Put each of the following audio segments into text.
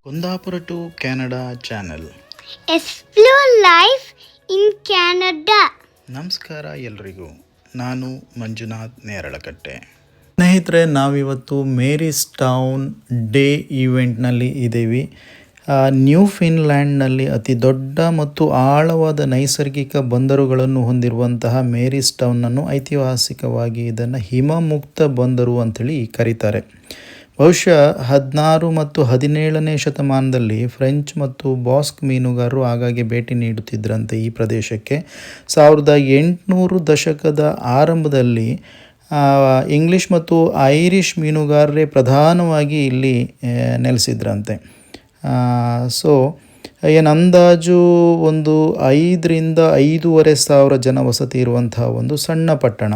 Kundapura to Canada channel explore life in Canada. ನಮಸ್ಕಾರ ಎಲ್ರಿಗೂ. ನಾನು ಮಂಜುನಾಥ್ ನೇರಳಕಟ್ಟೆ. ಸ್ನೇಹಿತರೆ, ನಾವಿವತ್ತು ಮೇರೀಸ್ ಟೌನ್ ಡೇ ಈವೆಂಟ್ನಲ್ಲಿ ಇದ್ದೀವಿ. ನ್ಯೂ ಫಿನ್ಲ್ಯಾಂಡ್ನಲ್ಲಿ ಅತಿ ದೊಡ್ಡ ಮತ್ತು ಆಳವಾದ ನೈಸರ್ಗಿಕ ಬಂದರುಗಳನ್ನು ಹೊಂದಿರುವಂತಹ ಮೇರೀಸ್ ಟೌನನ್ನು ಐತಿಹಾಸಿಕವಾಗಿ ಇದನ್ನು ಹಿಮಮುಕ್ತ ಬಂದರು ಅಂಥೇಳಿ ಕರೀತಾರೆ. ಬಹುಶಃ 16 ಮತ್ತು 17ನೇ ಶತಮಾನದಲ್ಲಿ ಫ್ರೆಂಚ್ ಮತ್ತು ಬಾಸ್ಕ್ ಮೀನುಗಾರರು ಆಗಾಗ್ಗೆ ಭೇಟಿ ನೀಡುತ್ತಿದ್ದರಂತೆ ಈ ಪ್ರದೇಶಕ್ಕೆ. 1800 ದಶಕದ ಆರಂಭದಲ್ಲಿ ಇಂಗ್ಲಿಷ್ ಮತ್ತು ಐರಿಷ್ ಮೀನುಗಾರರೇ ಪ್ರಧಾನವಾಗಿ ಇಲ್ಲಿ ನೆಲೆಸಿದ್ರಂತೆ. ಅಂದಾಜು ಒಂದು 5ರಿಂದ 5,500 ಜನ ವಸತಿ ಇರುವಂತಹ ಒಂದು ಸಣ್ಣ ಪಟ್ಟಣ,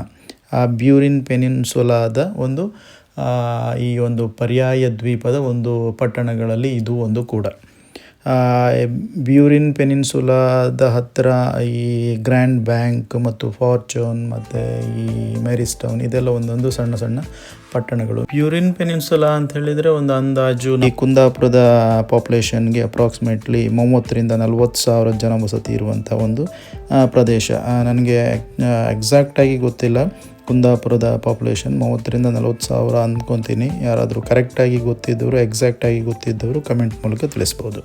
ಬ್ಯೂರಿನ್ ಪೆನಿನ್ಸುಲಾದ ಈ ಒಂದು ಪರ್ಯಾಯ ದ್ವೀಪದ ಒಂದು ಪಟ್ಟಣಗಳಲ್ಲಿ ಇದು ಒಂದು ಕೂಡ. ಬ್ಯೂರಿನ್ ಪೆನಿನ್ಸುಲಾದ ಹತ್ತಿರ ಈ ಗ್ರ್ಯಾಂಡ್ ಬ್ಯಾಂಕ್ ಮತ್ತು ಫಾರ್ಚೂನ್ ಮತ್ತು ಈ ಮೇರೀಸ್ ಟೌನ್ ಇದೆಲ್ಲ ಒಂದೊಂದು ಸಣ್ಣ ಸಣ್ಣ ಪಟ್ಟಣಗಳು. ಬ್ಯೂರಿನ್ ಪೆನಿನ್ಸುಲಾ ಅಂತ ಹೇಳಿದರೆ ಒಂದು ಅಂದಾಜು ಈ ಕುಂದಾಪುರದ ಪಾಪ್ಯುಲೇಷನ್ಗೆ ಅಪ್ರಾಕ್ಸಿಮೇಟ್ಲಿ 30ರಿಂದ 40 ಸಾವಿರ ಜನ ವಸತಿ ಇರುವಂಥ ಒಂದು ಪ್ರದೇಶ. ನನಗೆ ಎಕ್ಸಾಕ್ಟಾಗಿ ಗೊತ್ತಿಲ್ಲ ಕುಂದಾಪುರದ ಪಾಪ್ಯುಲೇಷನ್ 30ರಿಂದ 40 ಸಾವಿರ ಅಂದ್ಕೊತೀನಿ. ಯಾರಾದರೂ ಕರೆಕ್ಟಾಗಿ ಗೊತ್ತಿದ್ದವರು, ಎಕ್ಸಾಕ್ಟಾಗಿ ಗೊತ್ತಿದ್ದವರು ಕಮೆಂಟ್ ಮೂಲಕ ತಿಳಿಸ್ಬೋದು.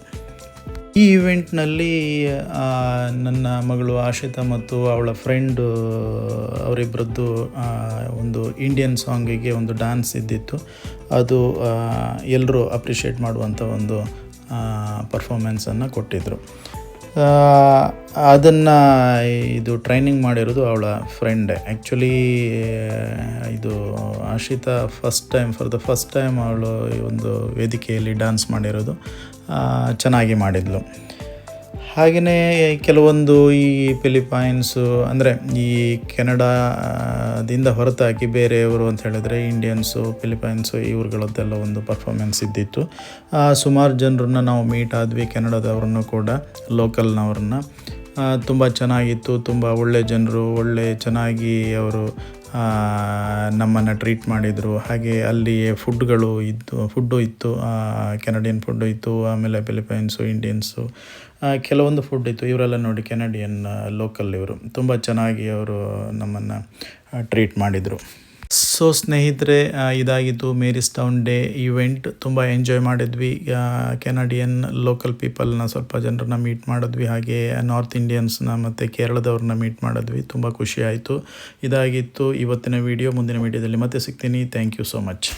ಈ ಇವೆಂಟ್ನಲ್ಲಿ ನನ್ನ ಮಗಳು ಆಶಿತಾ ಮತ್ತು ಅವಳ ಫ್ರೆಂಡು ಅವರಿಬ್ಬರದ್ದು ಒಂದು ಇಂಡಿಯನ್ ಸಾಂಗಿಗೆ ಒಂದು ಡ್ಯಾನ್ಸ್ ಇದ್ದಿತ್ತು. ಅದು ಎಲ್ಲರೂ ಅಪ್ರಿಷಿಯೇಟ್ ಮಾಡುವಂಥ ಒಂದು ಪರ್ಫಾರ್ಮೆನ್ಸನ್ನು ಕೊಟ್ಟಿದ್ದರು. ಅದನ್ನು ಇದು ಟ್ರೈನಿಂಗ್ ಮಾಡಿರೋದು ಅವಳ ಫ್ರೆಂಡೇ. ಆ್ಯಕ್ಚುಲಿ ಇದು Ashita for the first time ಅವಳು ಈ ಒಂದು ವೇದಿಕೆಯಲ್ಲಿ ಡ್ಯಾನ್ಸ್ ಮಾಡಿರೋದು. ಚೆನ್ನಾಗಿ ಮಾಡಿದ್ಲು. ಹಾಗೆಯೇ ಕೆಲವೊಂದು ಈ ಫಿಲಿಪೈನ್ಸು ಅಂದರೆ ಈ ಕೆನಡಾದಿಂದ ಹೊರತಾಗಿ ಬೇರೆಯವರು ಅಂತ ಹೇಳಿದರೆ ಇಂಡಿಯನ್ಸು, ಫಿಲಿಪೈನ್ಸು ಇವ್ರುಗಳದ್ದೆಲ್ಲ ಒಂದು ಪರ್ಫಾರ್ಮೆನ್ಸ್ ಇದ್ದಿತ್ತು. ಸುಮಾರು ಜನರನ್ನ ನಾವು ಮೀಟ್ ಆದ್ವಿ, ಕೆನಡಾದವ್ರನ್ನು ಕೂಡ, ಲೋಕಲ್ನವ್ರನ್ನ. ತುಂಬ ಚೆನ್ನಾಗಿತ್ತು. ತುಂಬ ಒಳ್ಳೆ ಜನರು, ಚೆನ್ನಾಗಿ ಅವರು ನಮ್ಮನ್ನು ಟ್ರೀಟ್ ಮಾಡಿದರು. ಹಾಗೆ ಅಲ್ಲಿ ಫುಡ್ಡು ಇತ್ತು, ಕೆನಡಿಯನ್ ಫುಡ್ಡು ಇತ್ತು, ಆಮೇಲೆ ಫಿಲಿಪೈನ್ಸು, ಇಂಡಿಯನ್ಸು ಕೆಲವೊಂದು ಫುಡ್ ಇತ್ತು. ಇವರೆಲ್ಲ ನೋಡಿ ಕೆನಡಿಯನ್ ಲೋಕಲ್ ಇವರು. ತುಂಬ ಚೆನ್ನಾಗಿ ಅವರು ನಮ್ಮನ್ನು ಟ್ರೀಟ್ ಮಾಡಿದರು. ಸೊ ಸ್ನೇಹಿತರೆ, ಇದಾಗಿತ್ತು ಮೇರೀಸ್ ಟೌನ್ ಡೇ ಈವೆಂಟ್. ತುಂಬ ಎಂಜಾಯ್ ಮಾಡಿದ್ವಿ. ಕೆನಡಿಯನ್ ಲೋಕಲ್ ಪೀಪಲ್ನ ಸ್ವಲ್ಪ ಜನರನ್ನ ಮೀಟ್ ಮಾಡಿದ್ವಿ. ಹಾಗೆ ನಾರ್ತ್ ಇಂಡಿಯನ್ಸ್ನ ಮತ್ತು ಕೇರಳದವ್ರನ್ನ ಮೀಟ್ ಮಾಡಿದ್ವಿ. ತುಂಬ ಖುಷಿ ಆಯಿತು. ಇದಾಗಿತ್ತು ಇವತ್ತಿನ ವಿಡಿಯೋ. ಮುಂದಿನ ವಿಡಿಯೋದಲ್ಲಿ ಮತ್ತೆ ಸಿಗ್ತೀನಿ. Thank you so much.